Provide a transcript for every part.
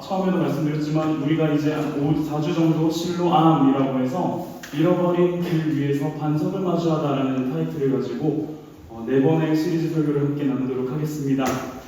처음에도 말씀드렸지만 우리가 이제 한 4주 정도 실로암이라고 해서 잃어버린 길 위에서 반석을 마주하다라는 타이틀을 가지고 4번의 시리즈 설교를 함께 나누도록 하겠습니다.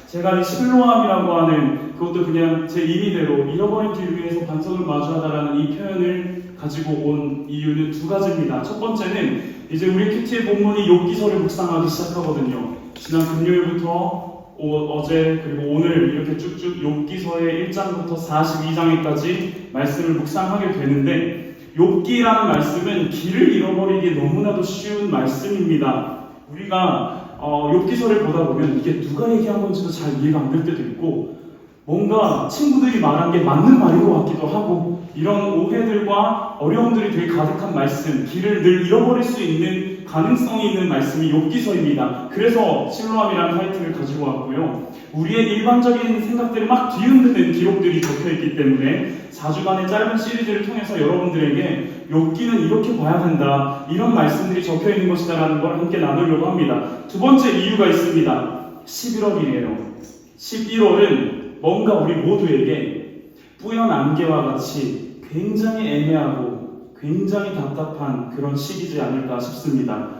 제가 이 실로암이라고 하는 그것도 그냥 제 임의대로 잃어버린 길 위에서 반석을 마주하다라는 이 표현을 가지고 온 이유는 두 가지입니다. 첫 번째는 이제 우리 큐티의 본문이 욥기서를 묵상하기 시작하거든요. 지난 금요일부터 어제 그리고 오늘 이렇게 쭉쭉 욥기서의 1장부터 42장에까지 말씀을 묵상하게 되는데, 욥기라는 말씀은 길을 잃어버리기 너무나도 쉬운 말씀입니다. 우리가 욥기서를 보다 보면 이게 누가 얘기한 건지도 잘 이해가 안 될 때도 있고, 뭔가 친구들이 말한 게 맞는 말인 것 같기도 하고, 이런 오해들과 어려움들이 되게 가득한 말씀, 길을 늘 잃어버릴 수 있는 가능성이 있는 말씀이 욥기서입니다. 그래서 실로암이라는 타이틀을 가지고 왔고요. 우리의 일반적인 생각들을 막 뒤흔드는 기록들이 적혀있기 때문에 4주간의 짧은 시리즈를 통해서 여러분들에게 욥기는 이렇게 봐야 된다, 이런 말씀들이 적혀있는 것이다 라는 걸 함께 나누려고 합니다. 두 번째 이유가 있습니다. 11월이에요. 11월은 뭔가 우리 모두에게 뿌연 안개와 같이 굉장히 애매하고 굉장히 답답한 그런 시기지 않을까 싶습니다.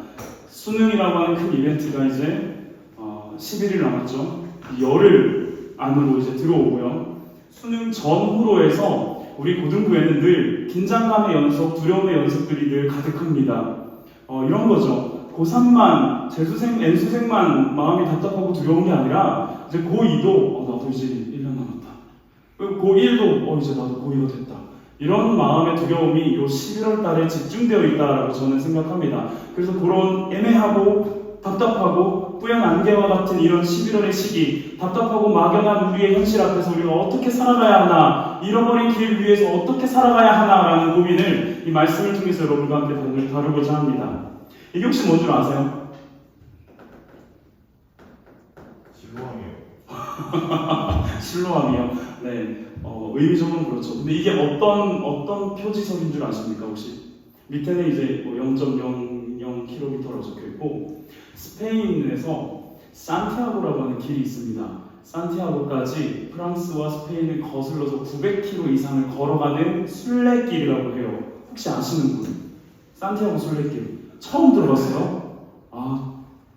수능이라고 하는 큰 이벤트가 이제 11일 남았죠. 열흘 안으로 이제 들어오고요. 수능 전후로 해서 우리 고등부에는 늘 긴장감의 연속, 두려움의 연속들이 늘 가득합니다. 이런 거죠. 고3만, 재수생, N수생만 마음이 답답하고 두려운 게 아니라 이제 고2도 나도 이제 1년 남았다. 고1도 이제 나도 고2가 됐다. 이런 마음의 두려움이 이 11월 달에 집중되어 있다라고 저는 생각합니다. 그래서 그런 애매하고 답답하고 뿌연 안개와 같은 이런 11월의 시기, 답답하고 막연한 우리의 현실 앞에서 우리가 어떻게 살아가야 하나, 잃어버린 길 위에서 어떻게 살아가야 하나라는 고민을 이 말씀을 통해서 여러분과 함께 다루고자 합니다. 이게 혹시 뭔 줄 아세요? 실로암이요. 실로암이요. 네, 의미적으로는 그렇죠. 근데 이게 어떤 표지석인 줄 아십니까 혹시? 밑에는 이제 0.00km라고 적혀 있고, 스페인에서 산티아고라고 하는 길이 있습니다. 산티아고까지 프랑스와 스페인을 거슬러서 900km 이상을 걸어가는 순례길이라고 해요. 혹시 아시는 분? 산티아고 순례길 처음 들어봤어요?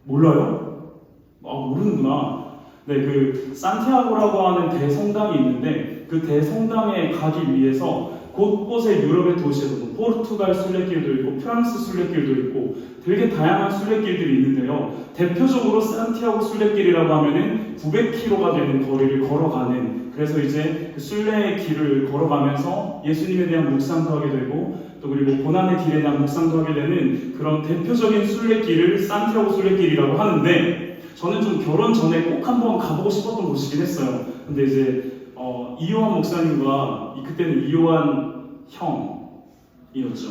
몰라요? 모르는구나. 네, 그 산티아고라고 하는 대성당이 있는데, 그 대성당에 가기 위해서 곳곳의 유럽의 도시에서 포르투갈 순례길도 있고 프랑스 순례길도 있고 되게 다양한 순례길들이 있는데요. 대표적으로 산티아고 순례길이라고 하면은 900km가 되는 거리를 걸어가는, 그래서 이제 그 순례의 길을 걸어가면서 예수님에 대한 묵상도 하게 되고, 또 그리고 고난의 길에 대한 묵상도 하게 되는 그런 대표적인 순례길을 산티아고 순례길이라고 하는데, 저는 좀 결혼 전에 꼭 한번 가보고 싶었던 곳이긴 했어요. 근데 이제 이요한 목사님과 그때는 이요한 형이었죠.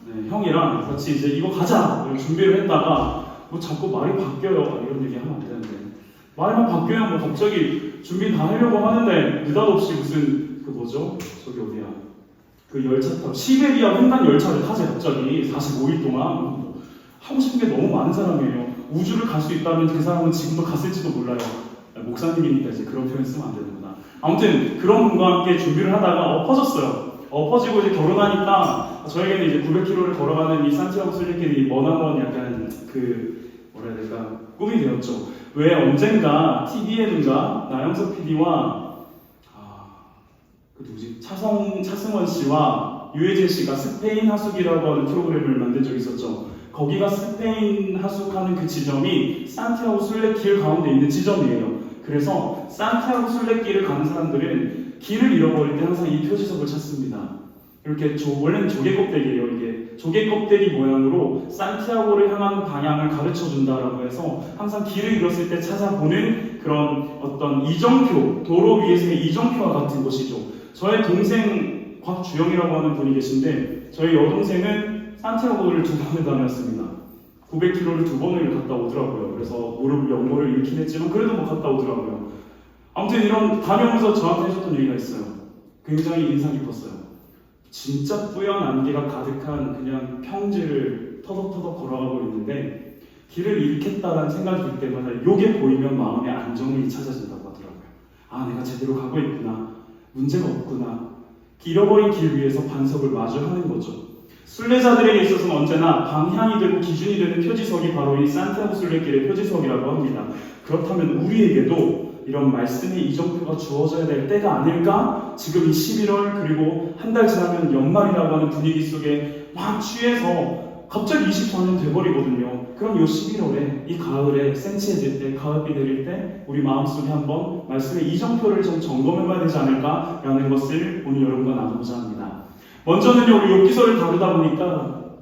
네, 형이랑 같이 이제 이거 가자 준비를 했다가 자꾸 말이 바뀌어요. 이런 얘기 하면 안 되는데 말만 바뀌면 갑자기 준비 다 하려고 하는데 느닷없이 무슨 저기 어디야 그 열차 타고 시베리아 횡단 열차를 타재 갑자기 45일 동안. 하고 싶은 게 너무 많은 사람이에요. 우주를 갈 수 있다면 그 사람은 지금도 갔을지도 몰라요. 목사님이니까 이제 그런 표현 쓰면 안 되는구나. 아무튼 그런 분과 함께 준비를 하다가 엎어졌어요. 엎어지고 이제 결혼하니까 저에게는 이제 900km를 걸어가는 이 산티아고 순례길이 머나먼 약간 뭐라 해야 될까, 꿈이 되었죠. 왜 언젠가 TV에는가 나영석 PD와 차승원 씨와 유해진 씨가 스페인 하숙이라고 하는 프로그램을 만든 적이 있었죠. 거기가 스페인 하숙하는 그 지점이 산티아고 순례길 가운데 있는 지점이에요. 그래서 산티아고 순례길을 가는 사람들은 길을 잃어버릴 때 항상 이 표지석을 찾습니다. 이렇게 원래는 조개 껍데기예요. 이게 조개 껍데기 모양으로 산티아고를 향하는 방향을 가르쳐 준다라고 해서 항상 길을 잃었을 때 찾아보는 그런 어떤 이정표, 도로 위에서의 이정표와 같은 것이죠. 저의 동생 곽주영이라고 하는 분이 계신데, 저희 여동생은 산티아고를 2번을 다녔습니다. 900km를 2번을 갔다 오더라고요. 그래서 무릎 연골을 잃긴 했지만 그래도 갔다 오더라고요. 아무튼 이런 다녀오면서 저한테 해줬던 얘기가 있어요. 굉장히 인상 깊었어요. 진짜 뿌연 안개가 가득한 그냥 평지를 터덕터덕 걸어가고 있는데 길을 잃겠다라는 생각이 들 때마다 요게 보이면 마음의 안정이 찾아진다고 하더라고요. 내가 제대로 가고 있구나. 문제가 없구나. 잃어버린 길 위에서 반석을 마주하는 거죠. 순례자들에게 있어서는 언제나 방향이 되고 기준이 되는 표지석이 바로 이 산티아고 순례길의 표지석이라고 합니다. 그렇다면 우리에게도 이런 말씀의 이정표가 주어져야 될 때가 아닐까? 지금 이 11월 그리고 한 달 지나면 연말이라고 하는 분위기 속에 막 취해서 갑자기 24년 돼버리거든요. 그럼 이 11월에 이 가을에 센치해질 때, 가을비 내릴 때 우리 마음속에 한번 말씀의 이정표를 좀 점검해봐야 되지 않을까라는 것을 오늘 여러분과 나누고자 합니다. 먼저는요, 우리 욥기서를 다루다 보니까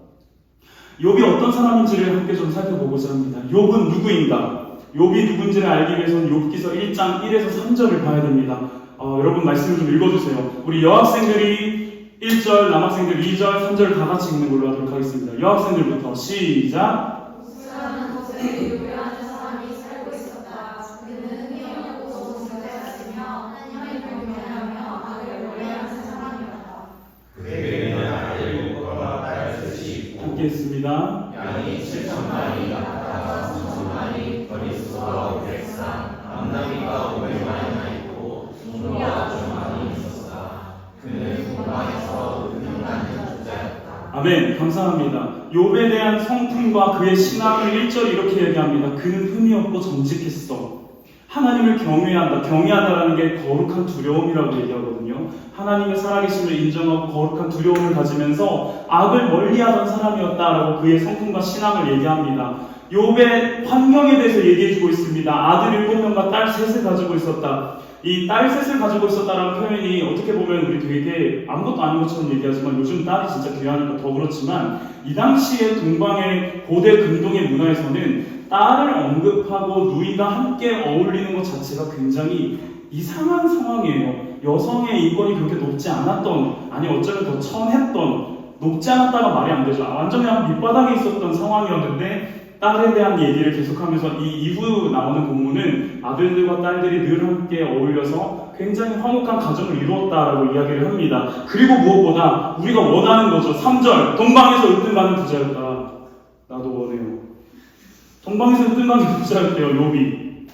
욥이 어떤 사람인지를 함께 좀 살펴보고자 합니다. 욥은 누구인가? 욥이 누군지를 알기 위해서는 욥기서 1장 1에서 3절을 봐야 됩니다. 여러분 말씀을 좀 읽어주세요. 우리 여학생들이 1절, 남학생들 2절, 3절 다 같이 읽는 걸로 하도록 하겠습니다. 여학생들부터 시작! 수많은 곳에 요배하는 사람이 살고 있었다. 그는 흥이 없고 정직을 가지며 하나님을 경외하며 악을 멀리하는 사람이었다. 그에게는 아들 목과 딸 셋이 있고 함께 했습니다. 양이 7,000마리, 낙타가 3,000마리, 거리수가 500상, 암나귀가 500마리나 있고 종류가 아주 많이 있었다. 그는 공방에서 은총받는 주자였다. 아멘. 감사합니다. 욥에 대한 성품과 그의 신앙을 1절 이렇게 얘기합니다. 그는 흠이 없고 정직했어. 하나님을 경외한다. 경외한다라는 게 거룩한 두려움이라고 얘기하거든요. 하나님의 살아계심을 인정하고 거룩한 두려움을 가지면서 악을 멀리하던 사람이었다라고 그의 성품과 신앙을 얘기합니다. 욥의 환경에 대해서 얘기해주고 있습니다. 아들 7명과 딸 3을 가지고 있었다. 이 딸 셋을 가지고 있었다라는 표현이 어떻게 보면 우리 되게 아무것도 아닌 것처럼 얘기하지만 요즘 딸이 진짜 귀하니까 더 그렇지만 이 당시에 동방의 고대 근동의 문화에서는 딸을 언급하고 누이가 함께 어울리는 것 자체가 굉장히 이상한 상황이에요. 여성의 인권이 그렇게 높지 않았던, 아니 어쩌면 더 천했던, 높지 않았다가 말이 안 되죠. 완전히 밑바닥에 있었던 상황이었는데 딸에 대한 얘기를 계속하면서 이 이후 나오는 본문은 아들들과 딸들이 늘 함께 어울려서 굉장히 화목한 가정을 이루었다라고 이야기를 합니다. 그리고 무엇보다 우리가 원하는 거죠. 3절 동방에서 으뜸가는 부자였다. 나도 원해요. 동방에서 으뜸가는 부자였대요. 욥이.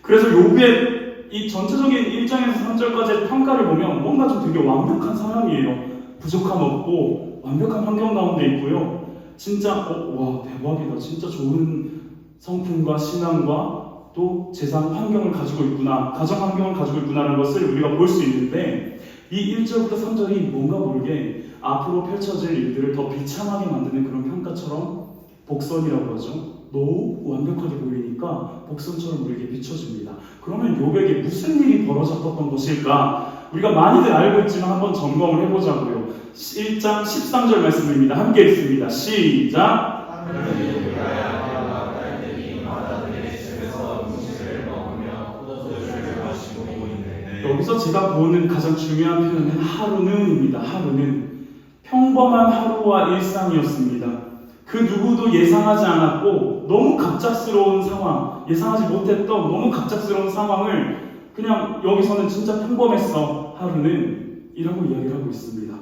그래서 욥의 이 전체적인 1장에서 3절까지의 평가를 보면 뭔가 좀 되게 완벽한 사람이에요. 부족함 없고 완벽한 환경 가운데 있고요. 진짜 와 대박이다. 진짜 좋은 성품과 신앙과 또 재산 환경을 가지고 있구나. 가정 환경을 가지고 있구나라는 것을 우리가 볼 수 있는데 이 1절부터 3절이 뭔가 모르게 앞으로 펼쳐질 일들을 더 비참하게 만드는 그런 평가처럼 복선이라고 하죠. 너무 완벽하게 보이니까 복선처럼 우리에게 비춰집니다. 그러면 욥에게 무슨 일이 벌어졌던 것일까? 우리가 많이들 알고 있지만 한번 점검을 해보자고요. 1장 13절 말씀입니다. 함께 읽습니다. 시작! 여기서 제가 보는 가장 중요한 표현은 하루는입니다. 하루는 평범한 하루와 일상이었습니다. 그 누구도 예상하지 않았고 너무 갑작스러운 상황, 예상하지 못했던 너무 갑작스러운 상황을 그냥 여기서는 진짜 평범했어. 하루는 이라고 이야기를 하고 있습니다.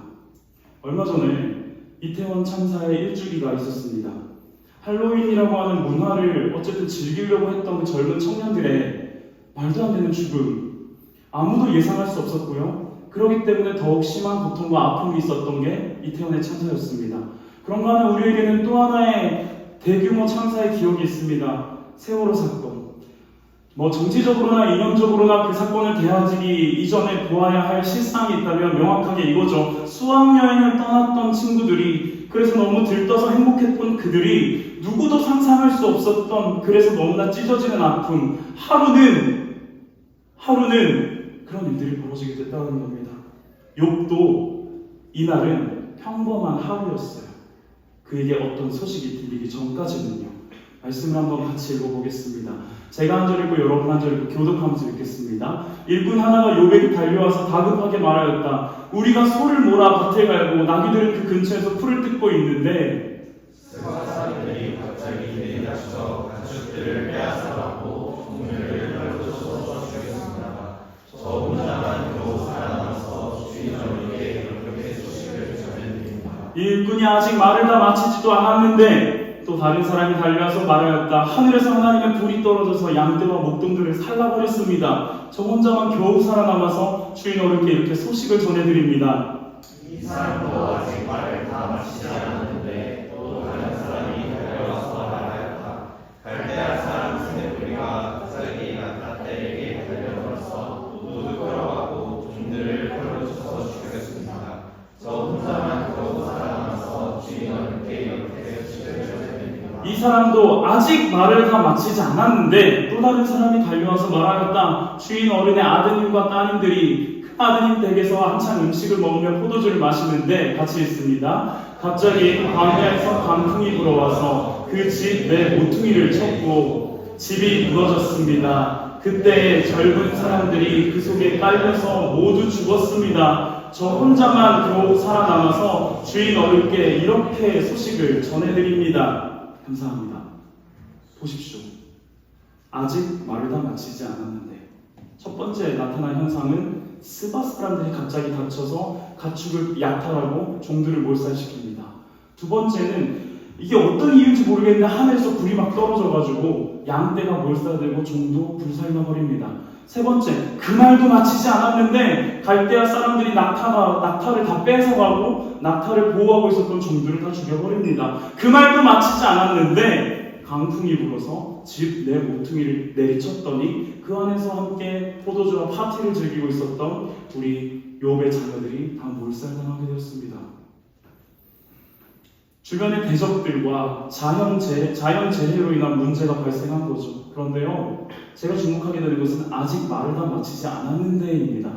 얼마 전에 이태원 참사의 1주기가 있었습니다. 할로윈이라고 하는 문화를 어쨌든 즐기려고 했던 그 젊은 청년들의 말도 안 되는 죽음, 아무도 예상할 수 없었고요. 그렇기 때문에 더욱 심한 고통과 아픔이 있었던 게 이태원의 참사였습니다. 그런가 하면 우리에게는 또 하나의 대규모 참사의 기억이 있습니다. 세월호 사건. 정치적으로나 이념적으로나 그 사건을 대하기 이전에 보아야 할 실상이 있다면 명확하게 이거죠. 수학여행을 떠났던 친구들이, 그래서 너무 들떠서 행복했던 그들이 누구도 상상할 수 없었던, 그래서 너무나 찢어지는 아픔. 하루는 그런 일들이 벌어지게 됐다는 겁니다. 욥도 이날은 평범한 하루였어요. 그에게 어떤 소식이 들리기 전까지는요. 말씀을 한번 같이 읽어보겠습니다. 제가 한 절 읽고 여러분 한 절 읽고 교독하면서 읽겠습니다. 일꾼 하나가 욥에게 달려와서 다급하게 말하였다. 우리가 소를 몰아 밭에 갈고 나귀들은 그 근처에서 풀을 뜯고 있는데 사람들이 갑자기 내려서 가축들을 빼앗아가고 동물을 밟아서 죽였습니다. 저 혼자만 겨우 살아남아서 주인어른에게 그렇게 소식을 전해드립니다. 일꾼이 아직 말을 다 마치지도 않았는데 또 다른 사람이 달려와서 말하였다. 하늘에서 하나님의 불이 떨어져서 양떼와 목동들을 살라버렸습니다. 저 혼자만 겨우 살아남아서 주인 어른께 이렇게 소식을 전해드립니다. 이 사람도 아직 말을 다 마치지 않았는데 또 다른 사람이 달려와서 말하였다. 갈대아 사람 스네부리가 갑자기 나타떼에게 달려들어서 모두 끌어가고 종들을 끌어주셔서 죽였습니다. 저 혼자만 겨우 살아남아서 주인 어른께 이렇게 소식을 전해드립니다. 이 사람도 아직 말을 다 마치지 않았는데 또 다른 사람이 달려와서 말하였다. 주인 어른의 아드님과 따님들이 큰 아드님 댁에서 한창 음식을 먹으며 포도주를 마시는데 같이 있습니다. 갑자기 광야에서 강풍이 불어와서 그 집 내 모퉁이를 쳤고 집이 무너졌습니다. 그때 젊은 사람들이 그 속에 깔려서 모두 죽었습니다. 저 혼자만 겨우 살아남아서 주인 어른께 이렇게 소식을 전해드립니다. 감사합니다. 보십시오. 아직 말을 다 마치지 않았는데 첫 번째 나타난 현상은 스바 사람들이 갑자기 닥쳐서 가축을 약탈하고 종들을 몰살시킵니다. 두 번째는 이게 어떤 이유인지 모르겠는데 하늘에서 불이 막 떨어져가지고 양떼가 몰살되고 종도 불살나 버립니다. 세 번째, 그 말도 마치지 않았는데 갈대아 사람들이 낙타를 다 뺏어가고 낙타를 보호하고 있었던 종들을 다 죽여버립니다. 그 말도 마치지 않았는데 강풍이 불어서 집 내 모퉁이를 내리쳤더니 그 안에서 함께 포도주와 파티를 즐기고 있었던 우리 욥의 자녀들이 다 몰살당하게 되었습니다. 주변의 대적들과 자연재해로 인한 문제가 발생한 거죠. 그런데요, 제가 주목하게 되는 것은 아직 말을 다 마치지 않았는데입니다.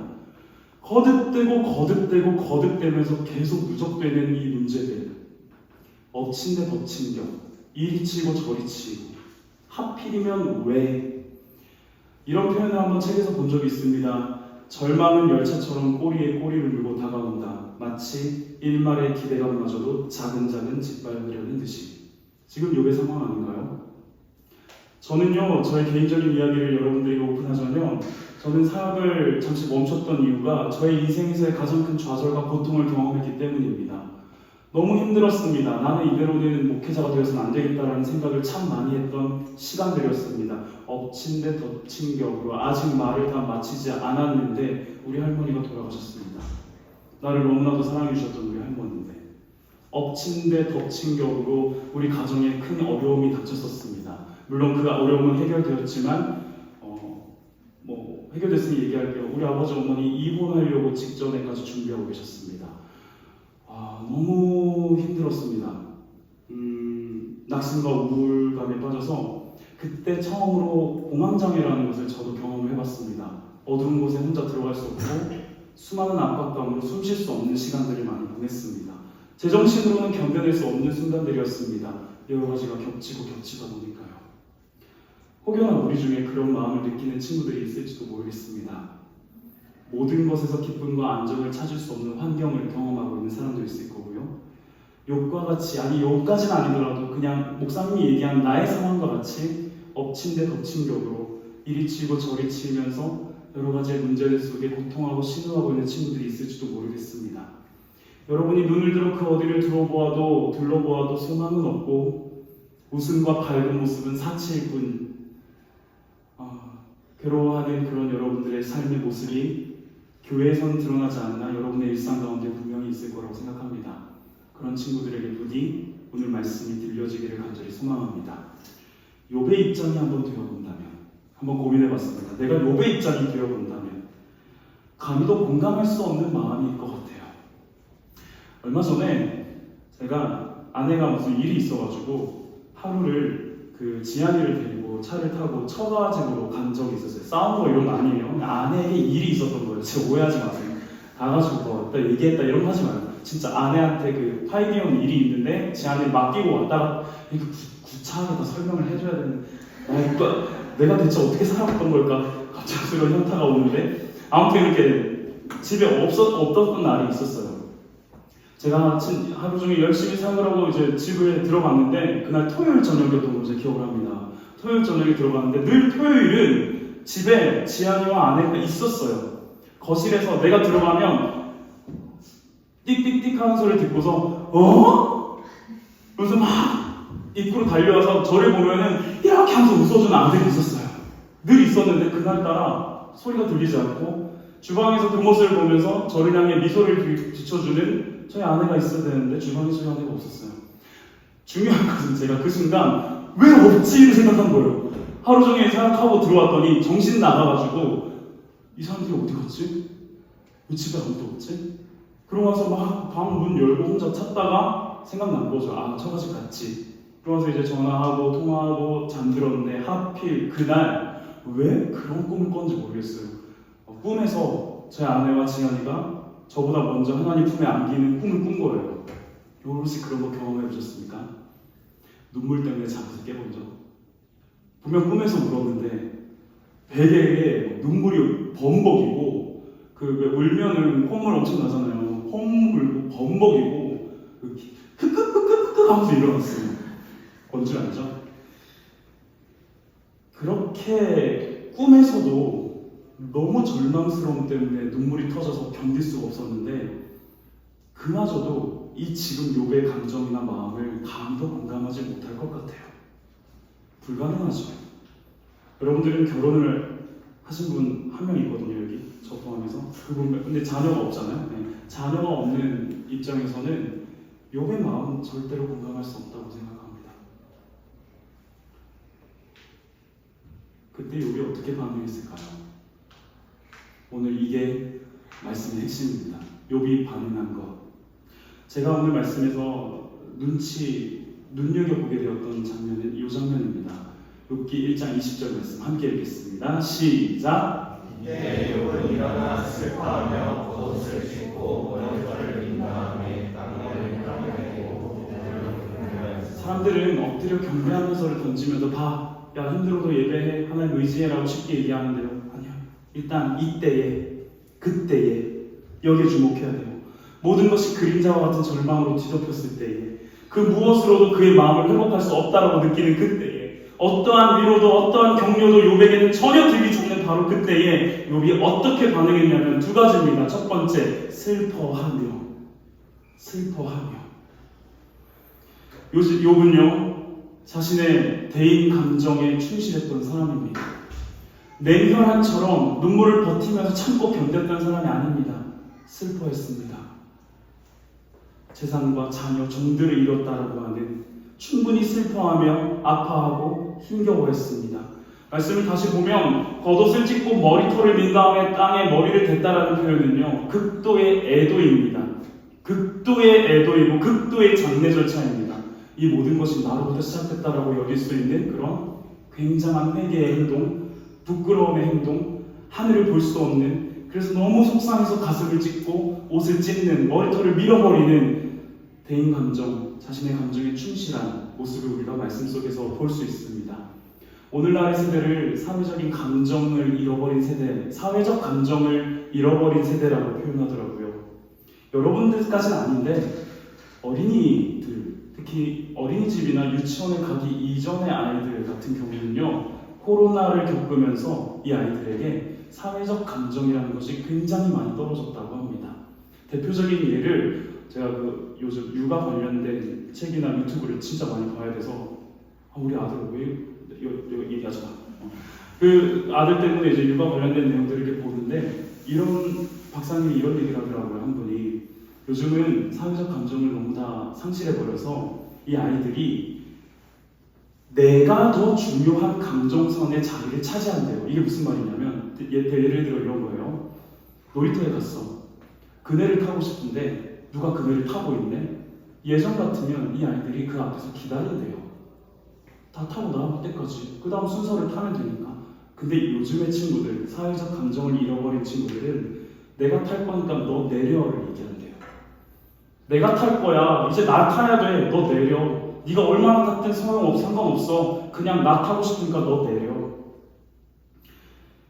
거듭되면서 계속 누적되는 이 문제들. 엎친 데 덮친 격, 이리 치고 저리 치고, 하필이면 왜? 이런 표현을 한번 책에서 본 적이 있습니다. 절망은 열차처럼 꼬리에 꼬리를 물고 다가온다. 마치 일말의 기대감마저도 자근자근 짓밟으려는 듯이. 지금 욥의 상황 아닌가요? 저는요, 저의 개인적인 이야기를 여러분들에게 오픈하자면 저는 사역을 잠시 멈췄던 이유가 저의 인생에서의 가장 큰 좌절과 고통을 경험했기 때문입니다. 너무 힘들었습니다. 나는 이대로는 목회자가 되어서는 안 되겠다라는 생각을 참 많이 했던 시간들이었습니다. 엎친 데 덮친 격으로 아직 말을 다 마치지 않았는데 우리 할머니가 돌아가셨습니다. 나를 너무나도 사랑해 주셨던 우리 할머니인데 엎친 데 덮친 격으로 우리 가정에 큰 어려움이 닥쳤었습니다. 물론 그 어려움은 해결되었지만 해결됐으니 얘기할게요. 우리 아버지 어머니 이혼하려고 직전에까지 준비하고 계셨습니다. 너무 힘들었습니다. 낙심과 우울감에 빠져서 그때 처음으로 공황장애라는 것을 저도 경험을 해봤습니다. 어두운 곳에 혼자 들어갈 수 없고 수많은 압박감으로 숨 쉴 수 없는 시간들을 많이 보냈습니다. 제정신으로는 견뎌낼 수 없는 순간들이었습니다. 여러 가지가 겹치다 보니까요. 혹여나 우리 중에 그런 마음을 느끼는 친구들이 있을지도 모르겠습니다. 모든 것에서 기쁨과 안정을 찾을 수 없는 환경을 경험하고 있는 사람도 있을 거고요. 욥과 같이, 욥까지는 아니더라도 그냥 목사님이 얘기한 나의 상황과 같이 엎친 데 덮친 격으로 이리 치고 저리 치면서 여러 가지의 문제들 속에 고통하고 신음하고 있는 친구들이 있을지도 모르겠습니다. 여러분이 눈을 들어 그 어디를 둘러보아도 소망은 없고 웃음과 밝은 모습은 사치일 뿐. 괴로워하는 그런 여러분들의 삶의 모습이 교회에서는 드러나지 않나 여러분의 일상 가운데 분명히 있을 거라고 생각합니다. 그런 친구들에게 부디 오늘 말씀이 들려지기를 간절히 소망합니다. 욥의 입장이 한번 되어본다면, 한번 고민해봤습니다. 내가 욥의 입장이 되어본다면 감히도 공감할 수 없는 마음일 것 같아요. 얼마 전에 제가 아내가 무슨 일이 있어가지고 하루를 그 지한이를 데리고 차를 타고 처가집으로 간 적이 있었어요. 싸운 거 이런 거 아니에요. 아내에게 일이 있었던 거예요. 진짜 오해하지 마세요. 가가지고 왔다 얘기했다 이런 거 하지 말고 진짜 아내한테 그 파이디온 일이 있는데 지한이를 맡기고 왔다가 이렇게 구차하게 다 설명을 해줘야 되는데 내가 대체 어떻게 살았던 걸까? 갑자기 그런 현타가 오는데 아무튼 이렇게 집에 없었던 날이 있었어요. 제가 하루 종일 열심히 사느라고 이제 집에 들어갔는데 그날 토요일 저녁이었던 걸 제가 기억을 합니다. 토요일 저녁에 들어갔는데 늘 토요일은 집에 지한이와 아내가 있었어요. 거실에서 내가 들어가면 띡띡띡 하는 소리를 듣고서 그래서 막 입구로 달려와서 저를 보면은 이렇게 하면서 웃어주는 아들이 있었어요. 늘 있었는데 그날따라 소리가 들리지 않고 주방에서 그 모습을 보면서 저를 향해 미소를 비춰주는 저희 아내가 있어야 되는데 주방에 저희 아내가 없었어요. 중요한 것은 제가 그 순간 왜 없지를 생각한 거예요. 하루 종일 생각하고 들어왔더니 정신 나가가지고 이 사람들이 어디 갔지? 왜 집에 아무도 없지? 그러고 나서 막 방 문 열고 혼자 찾다가 생각난 거죠. 아, 처갓집 갔지. 그러면서 이제 전화하고 통화하고 잠들었는데 하필 그날 왜 그런 꿈을 꿨는지 모르겠어요. 꿈에서 제 아내와 지연이가 저보다 먼저 하나님 품에 안기는 꿈을 꾼 거예요. 혹시 그런 거 경험해 보셨습니까? 눈물 때문에 잠에서 깨본 적. 분명 꿈에서 울었는데 베개에 눈물이 범벅이고 그 왜 울면은 콧물 엄청 나잖아요. 콧물 범벅이고 흑흑흑흑흑 하면서 일어났어요. 뭔 줄 알죠? 그렇게 꿈에서도 너무 절망스러움 때문에 눈물이 터져서 견딜 수가 없었는데 그마저도 이 지금 욥의 감정이나 마음을 다음도 공감하지 못할 것 같아요. 불가능하죠. 여러분들은 결혼을 하신 분 한 명 있거든요, 여기 저 포함해서. 그분 근데 자녀가 없잖아요. 네. 자녀가 없는 입장에서는 욥의 마음은 절대로 공감할 수 없다고 생각합니다. 그때 욥이 어떻게 반응했을까요? 오늘 이게 말씀의 핵심입니다. 욥이 반응한 것. 제가 오늘 말씀에서 눈여겨보게 되었던 장면은 이 장면입니다. 욥기 1장 20절 말씀 함께 읽겠습니다. 시작! 이때 욥은 일어나 슬퍼하며 겉옷을 찢고 머리털을 민 다음에 땅을 닦아내고 사람들은 엎드려 경배하면서를 던지면서 봐, 야 힘들어도 예배해, 하나님 의지해라고 쉽게 얘기하는데요. 아니요. 일단 이때에, 그때에 여기에 주목해야 돼요. 모든 것이 그림자와 같은 절망으로 뒤덮였을 때에 그 무엇으로도 그의 마음을 회복할 수 없다라고 느끼는 그때에 어떠한 위로도 어떠한 격려도 욥에게는 전혀 들기 좋는 바로 그때에 욥이 어떻게 반응했냐면 두 가지입니다. 첫 번째, 슬퍼하며 욥은요 자신의 대인 감정에 충실했던 사람입니다. 냉혈한처럼 눈물을 버티면서 참고 견뎠던 사람이 아닙니다. 슬퍼했습니다. 재산과 자녀, 종들을 잃었다라고 하는 충분히 슬퍼하며 아파하고 힘겨워했습니다. 말씀을 다시 보면 겉옷을 찢고 머리털을 민 다음에 땅에 머리를 댔다라는 표현은요 극도의 애도입니다. 극도의 애도이고 극도의 장례 절차입니다. 이 모든 것이 나로부터 시작됐다라고 여길 수 있는 그런 굉장한 회개의 행동, 부끄러움의 행동, 하늘을 볼 수 없는, 그래서 너무 속상해서 가슴을 찢고 옷을 찢는, 머리털을 밀어버리는 대인 감정, 자신의 감정에 충실한 모습을 우리가 말씀 속에서 볼 수 있습니다. 오늘날의 세대를 사회적인 감정을 잃어버린 세대, 사회적 감정을 잃어버린 세대라고 표현하더라고요. 여러분들까지는 아닌데 어린이들, 특히 어린이집이나 유치원에 가기 이전의 아이들 같은 경우는요 코로나를 겪으면서 이 아이들에게 사회적 감정이라는 것이 굉장히 많이 떨어졌다고 합니다. 대표적인 예를 제가 요즘 육아 관련된 책이나 유튜브를 진짜 많이 봐야 돼서 우리 아들 왜 얘기하지 마. 그 아들 때문에 이제 육아 관련된 내용들을 이렇게 보는데 이런 박사님이 이런 얘기를 하더라고요. 한 분이 요즘은 사회적 감정을 너무 다 상실해버려서 이 아이들이 내가 더 중요한 감정선의 자리를 차지한대요. 이게 무슨 말이냐면 예를 들어 이런 거예요. 놀이터에 갔어. 그네를 타고 싶은데 누가 그네를 타고 있네. 예전 같으면 이 아이들이 그 앞에서 기다린대요. 다 타고 나올 때까지. 그 다음 순서를 타면 되니까. 근데 요즘의 친구들, 사회적 감정을 잃어버린 친구들은 내가 탈 거니까 너 내려를 얘기한대요. 내가 탈 거야. 이제 나 타야 돼. 너 내려. 네가 얼마나 탔든 상관없어. 그냥 나 타고 싶으니까 너 내려.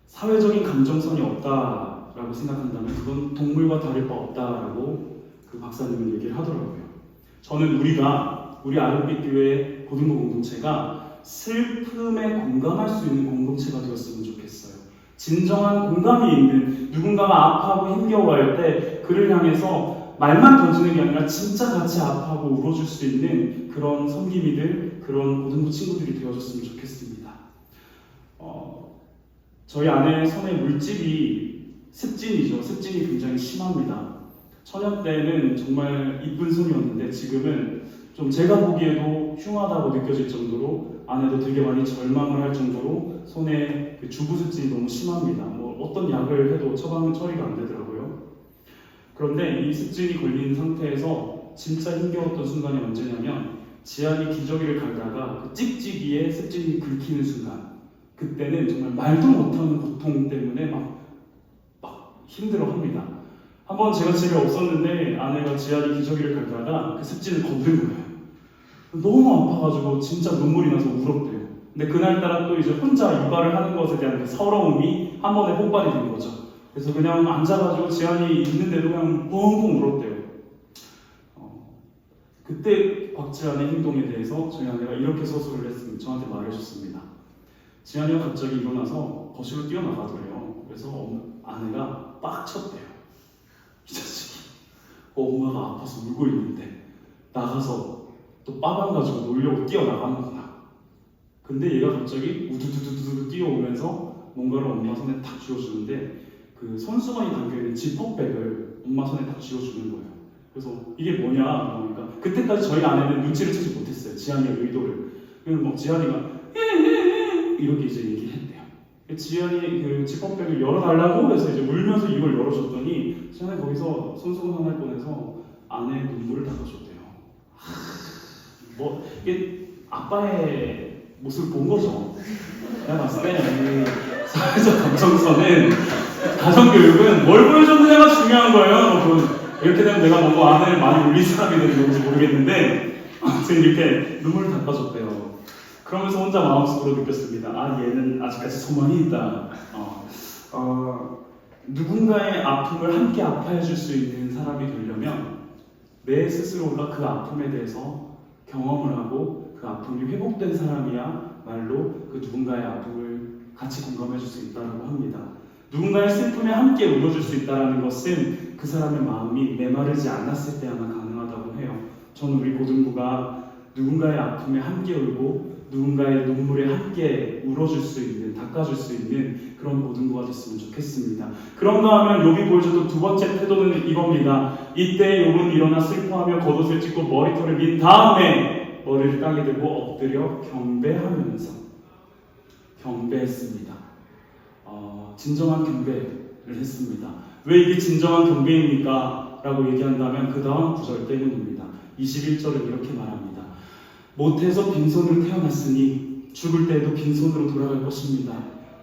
사회적인 감정선이 없다라고 생각한다면 그건 동물과 다를 바 없다라고 그 박사님은 얘기를 하더라고요. 저는 우리 아름빛 교회 고등부 공동체가 슬픔에 공감할 수 있는 공동체가 되었으면 좋겠어요. 진정한 공감이 있는, 누군가가 아파하고 힘겨워할 때 그를 향해서 말만 던지는 게 아니라 진짜 같이 아파하고 울어줄 수 있는 그런 섬김이들, 그런 고등부 친구들이 되어줬으면 좋겠습니다. 저희 아내 손에 물집이 습진이죠. 습진이 굉장히 심합니다. 처녀 때는 정말 이쁜 손이었는데 지금은 좀 제가 보기에도 흉하다고 느껴질 정도로 아내도 되게 많이 절망을 할 정도로 손에 그 주부 습진이 너무 심합니다. 뭐 어떤 약을 해도 처리가 안 되더라고요. 그런데 이 습진이 걸린 상태에서 진짜 힘겨웠던 순간이 언제냐면 지안이 기저귀를 갈다가 그 찍찍이에 습진이 긁히는 순간, 그때는 정말 말도 못하는 고통 때문에 막 힘들어합니다. 한번 제가 집에 없었는데 아내가 지안이 기저귀를 갈다가 그 습진을 건든 거예요. 너무 아파가지고 진짜 눈물이 나서 울었대요. 근데 그날따라 또 이제 혼자 육아를 하는 것에 대한 그 서러움이 한 번에 폭발이 된 거죠. 그래서 그냥 앉아가지고 지안이 있는데도 그냥 펑펑 울었대요. 그때 곽지안의 행동에 대해서 저희 아내가 이렇게 서술을 했습니다. 저한테 말해줬습니다. 지안이가 갑자기 일어나서 거실로 뛰어나가더래요. 그래서 아내가 빡쳤대요. 이 자식이 엄마가 아파서 울고 있는데 나가서 또 빠방 가지고 놀려고 뛰어나가는구나. 근데 얘가 갑자기 우두두두두 뛰어오면서 뭔가를 엄마 손에 탁 쥐어주는데 그 손수건이 담겨있는 지퍼백을 엄마 손에 탁 쥐어주는 거예요. 그래서 이게 뭐냐 그러니까 그때까지 저희 아내는 눈치를 채지 못했어요. 지안이의 의도를. 그래서 막 지안이가 이렇게 이제 얘기했대요. 지안이 그 지퍼백을 열어달라고 해서 이제 울면서 이걸 열어줬더니 지안이 거기서 손수건 하나를 꺼내서 아내의 눈물을 닦아줬대요. 뭐 이게 아빠의 모습을 본 거죠. 내가 봤을 때 사회적 감정선은 가정교육은 뭘 보여줬느냐가 중요한 거예요, 여러분. 이렇게 되면 내가 너무 아내를 많이 울린 사람이 되는 건지 모르겠는데 아무튼 이렇게 눈물을 닦아줬대요. 그러면서 혼자 마음속으로 느꼈습니다. 아, 얘는 아직까지 소망이 있다. 누군가의 아픔을 함께 아파해 줄 수 있는 사람이 되려면 내 스스로가 그 아픔에 대해서 경험을 하고 그 아픔이 회복된 사람이야 말로 그 누군가의 아픔을 같이 공감해 줄 수 있다고 합니다. 누군가의 슬픔에 함께 울어줄 수 있다는 것은 그 사람의 마음이 메마르지 않았을 때야만 가능하다고 해요. 저는 우리 고등부가 누군가의 아픔에 함께 울고 누군가의 눈물에 함께 울어줄 수 있는, 닦아줄 수 있는 그런 고등부가 됐으면 좋겠습니다. 그런가 하면 욥이 보여줬던 두 번째 태도는 이겁니다. 이때 욥은 일어나 슬퍼하며 겉옷을 찢고 머리털을 민 다음에 머리를 땅에 대고 엎드려 경배했습니다. 진정한 경배를 했습니다. 왜 이게 진정한 경배입니까? 라고 얘기한다면 그 다음 구절 때문입니다. 21절은 이렇게 말합니다. 못해서 빈손으로 태어났으니 죽을 때에도 빈손으로 돌아갈 것입니다.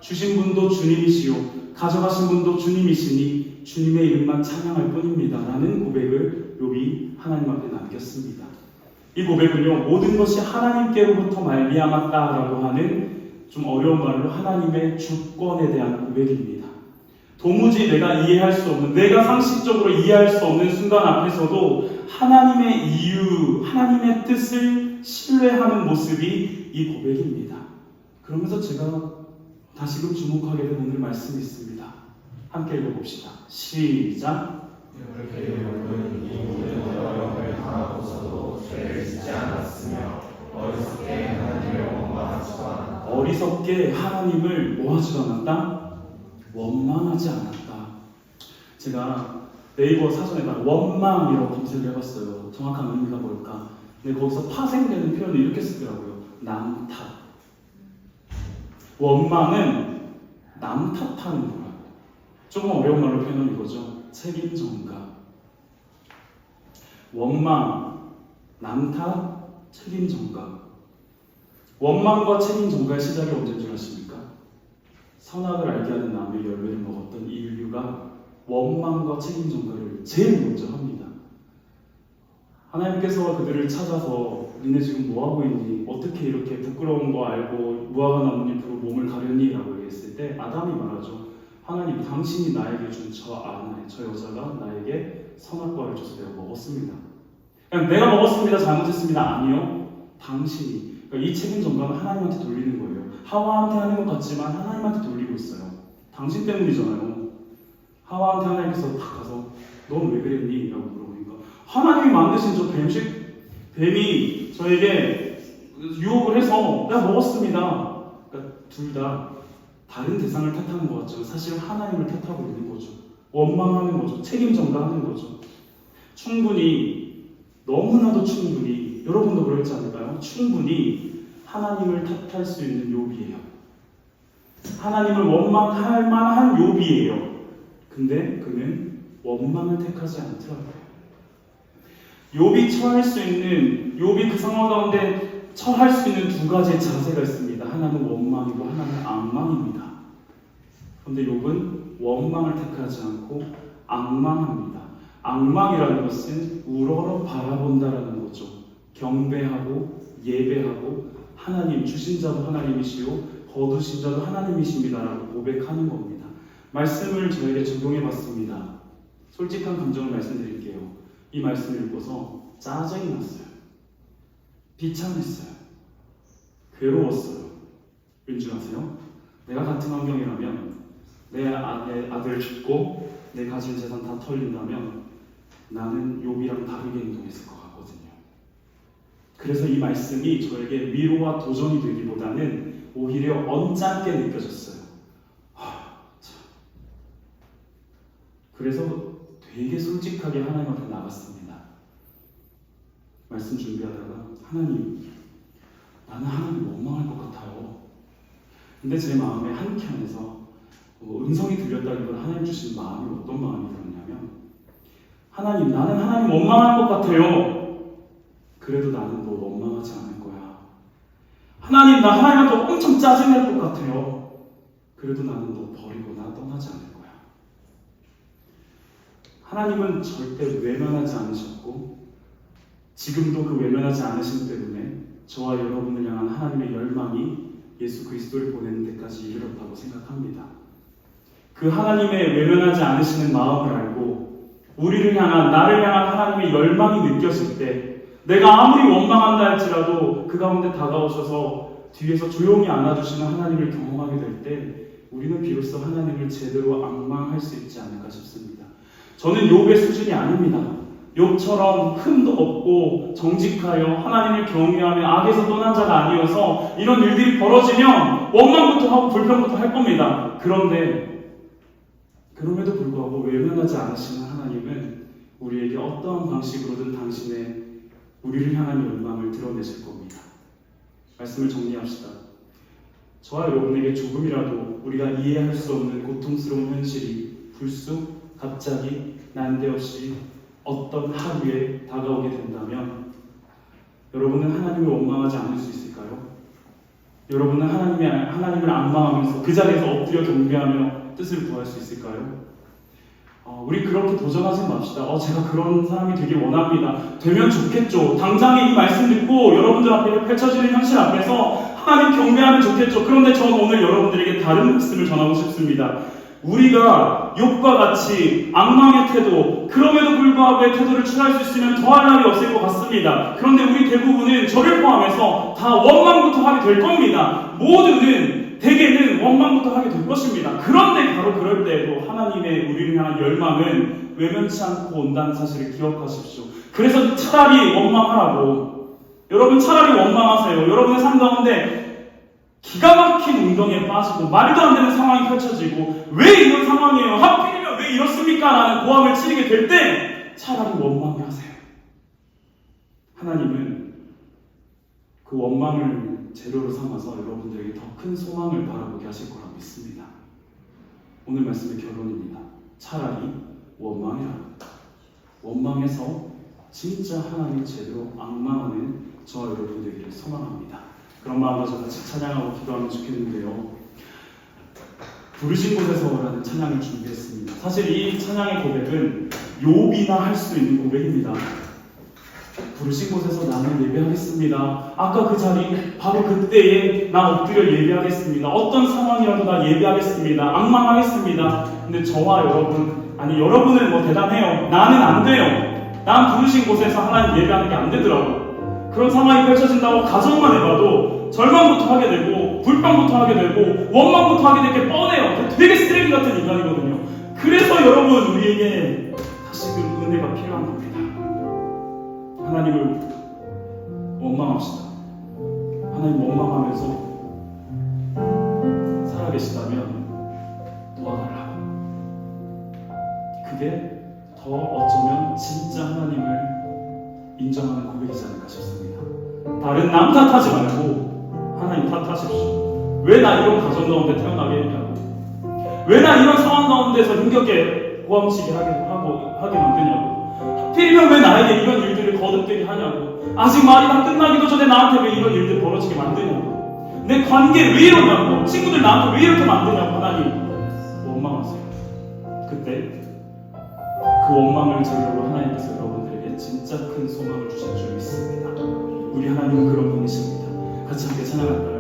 주신 분도 주님이시요 가져가신 분도 주님이시니 주님의 이름만 찬양할 뿐입니다. 라는 고백을 욥이 하나님 앞에 남겼습니다. 이 고백은요, 모든 것이 하나님께로부터 말미암았다라고 하는 좀 어려운 말로 하나님의 주권에 대한 고백입니다. 도무지 내가 이해할 수 없는, 내가 상식적으로 이해할 수 없는 순간 앞에서도 하나님의 이유, 하나님의 뜻을 신뢰하는 모습이 이 고백입니다. 그러면서 제가 다시금 주목하게 된 오늘 말씀이 있습니다. 함께 읽어봅시다. 시작. 이렇게 욥은 이 모든 어려움을 당하고서도 죄를 짓지 않았으며 어리석게 하나님을 원망하지도 않았다. 어리석게 하나님을 뭐하지도 않았다? 원망하지 않았다. 제가 네이버 사전에다가 원망이라고 검색을 해봤어요. 정확한 의미가 뭘까? 근데 거기서 파생되는 표현을 이렇게 쓰더라고요. 남 탓. 원망은 남 탓하는 거라고. 조금 어려운 말로 표현한 이거죠. 책임 전가. 원망, 남 탓, 책임 전가. 원망과 책임 전가의 시작이 언제인 줄 아십니까? 선악을 알게 하는 나무의 열매를 먹었던 인류가 원망과 책임 전가를 제일 먼저 합니다. 하나님께서 그들을 찾아서 니네 지금 뭐하고 있니? 어떻게 이렇게 부끄러운 거 알고 무화과 나뭇잎으로 몸을 가렸니? 라고 얘기했을 때 아담이 말하죠. 하나님, 당신이 나에게 준 저 여자가 나에게 선악과를 줘서 내가 먹었습니다. 그냥 내가 먹었습니다. 잘못했습니다. 아니요. 당신이. 그러니까 이 책임 전가는 하나님한테 돌리는 거예요. 하와한테 하는 것 같지만 하나님한테 돌리고 있어요. 당신 때문이잖아요. 하와한테 하나님께서 딱 가서 넌 왜 그랬니? 라고 물어보니까 하나님이 만드신 저 뱀이 저에게 유혹을 해서 내가 먹었습니다. 그러니까 둘 다 다른 대상을 탓하는 것 같죠. 사실 하나님을 탓하고 있는 거죠. 원망하는 거죠. 책임 전가하는 거죠. 충분히, 너무나도 충분히, 여러분도 그렇지 않을까요? 충분히 하나님을 탓할 수 있는 욥이에요. 하나님을 원망할 만한 욥이에요. 근데 그는 원망을 택하지 않더라고요. 욥이 처할 수 있는, 욥이 그 상황 가운데 처할 수 있는 두 가지의 자세가 있습니다. 하나는 원망이고 하나는 앙망입니다. 그런데 욥은 원망을 택하지 않고 앙망합니다. 앙망이라는 것은 우러러 바라본다라는 거죠. 경배하고 예배하고 하나님, 주신 자도 하나님이시요 거두신 자도 하나님이십니다라고 고백하는 겁니다. 말씀을 저에게 적용해 봤습니다. 솔직한 감정을 말씀드릴게요. 이 말씀을 읽고서 짜증이 났어요. 비참했어요. 괴로웠어요. 왠지 아세요? 내가 같은 환경이라면 내 아들 죽고 내 가진 재산 다 털린다면 나는 욥이랑 다르게 행동했을 것 같거든요. 그래서 이 말씀이 저에게 위로와 도전이 되기보다는 오히려 언짢게 느껴졌어요. 그래서 되게 솔직하게 하나님한테 나갔습니다. 말씀 준비하다가 하나님, 나는 하나님 원망할 것 같아요. 근데 제 마음의 한켠에서 음성이 들렸다기보다 하나님 주신 마음이 어떤 마음이 들었냐면 하나님, 나는 하나님 원망할 것 같아요. 그래도 나는 너 원망하지 않을 거야. 하나님, 나 하나님한테 엄청 짜증날 것 같아요. 그래도 나는 너 버리거나 떠나지 않을 거야. 하나님은 절대 외면하지 않으셨고 지금도 그 외면하지 않으심 때문에 저와 여러분을 향한 하나님의 열망이 예수 그리스도를 보내는 데까지 이르렀다고 생각합니다. 그 하나님의 외면하지 않으시는 마음을 알고 우리를 향한, 나를 향한 하나님의 열망이 느껴질 때 내가 아무리 원망한다 할지라도 그 가운데 다가오셔서 뒤에서 조용히 안아주시는 하나님을 경험하게 될 때 우리는 비로소 하나님을 제대로 앙망할 수 있지 않을까 싶습니다. 저는 욥의 수준이 아닙니다. 욥처럼 흠도 없고 정직하여 하나님을 경외하며 악에서 떠난 자가 아니어서 이런 일들이 벌어지면 원망부터 하고 불평부터 할 겁니다. 그런데 그럼에도 불구하고 외면하지 않으시는 하나님은 우리에게 어떠한 방식으로든 당신의 우리를 향한 열망을 드러내실 겁니다. 말씀을 정리합시다. 저와 여러분에게 조금이라도 우리가 이해할 수 없는 고통스러운 현실이 불쑥 갑자기 난데없이 어떤 하루에 다가오게 된다면 여러분은 하나님을 원망하지 않을 수 있을까요? 여러분은 하나님을 앙망하면서 그 자리에서 엎드려 경배하며 뜻을 구할 수 있을까요? 우리 그렇게 도전하지 맙시다. 제가 그런 사람이 되길 원합니다. 되면 좋겠죠. 당장에 이 말씀 듣고 여러분들 앞에 펼쳐지는 현실 앞에서 하나님 경배하면 좋겠죠. 그런데 저는 오늘 여러분들에게 다른 말씀을 전하고 싶습니다. 우리가 욥과 같이 악망의 태도, 그럼에도 불구하고의 태도를 취할 수 있으면 더할 날이 없을 것 같습니다. 그런데 우리 대부분은 저를 포함해서 다 원망부터 하게 될 겁니다. 모두는 대개는 원망부터 하게 될 것입니다. 그런데 바로 그럴 때에도 하나님의 우리를 향한 열망은 외면치 않고 온다는 사실을 기억하십시오. 그래서 차라리 원망하라고, 여러분 차라리 원망하세요. 여러분의 삶 가운데 기가 막힌 운동에 빠지고 말도 안 되는 상황이 펼쳐지고 왜 이런 상황이에요? 하필이면 왜 이렇습니까? 라는 고함을 치르게 될 때 차라리 원망하세요. 하나님은 그 원망을 재료로 삼아서 여러분들에게 더 큰 소망을 바라보게 하실 거라 믿습니다. 오늘 말씀의 결론입니다. 차라리 원망해라. 원망해서 진짜 하나님 제대로 앙망하는 저와 여러분 되기를 소망합니다. 그런 마음으로 같이 찬양하고 기도하면 좋겠는데요. 부르신 곳에서라는 찬양을 준비했습니다. 사실 이 찬양의 고백은 욥이나 할 수 있는 고백입니다. 부르신 곳에서 나는 예배하겠습니다. 아까 그 자리, 바로 그때에 나 엎드려 예배하겠습니다. 어떤 상황이라도 나 예배하겠습니다. 앙망하겠습니다. 근데 저와 여러분, 아니 여러분은 뭐 대단해요. 나는 안 돼요. 난 부르신 곳에서 하나님 예배하는 게 안 되더라고. 그런 상황이 펼쳐진다고 가정만 해봐도 절망부터 하게 되고 불평부터 하게 되고 원망부터 하게 될 게 뻔해요. 되게 쓰레기 같은 인간이거든요. 그래서 여러분 우리에게 다시금 은혜가 필요한 겁니다. 하나님을 원망합시다. 그게 더 어쩌면 진짜 하나님을 인정하는 고백이지 않을까 싶습니다. 다른 남 탓하지 말고 하나님 탓하십시오. 왜 나 이런 가정 가운데 태어나게 했냐고, 왜 나 이런 상황 가운데서 힘겹게 고함치게 하게 만드냐고, 하필이면 왜 나에게 이런 일들을 거듭되게 하냐고, 아직 말이 다 끝나기도 전에 나한테 왜 이런 일들이 벌어지게 만드냐고, 내 관계 왜 이러냐고, 친구들 나한테 왜 이렇게 만드냐고 하나님 원망하세요. 그때 그 원망을 재료로 하나님께서 여러분들에게 진짜 큰 소망을 주실 줄 믿습니다. 우리 하나님은 그런 분이십니다. 같이 함께 찬양할까요?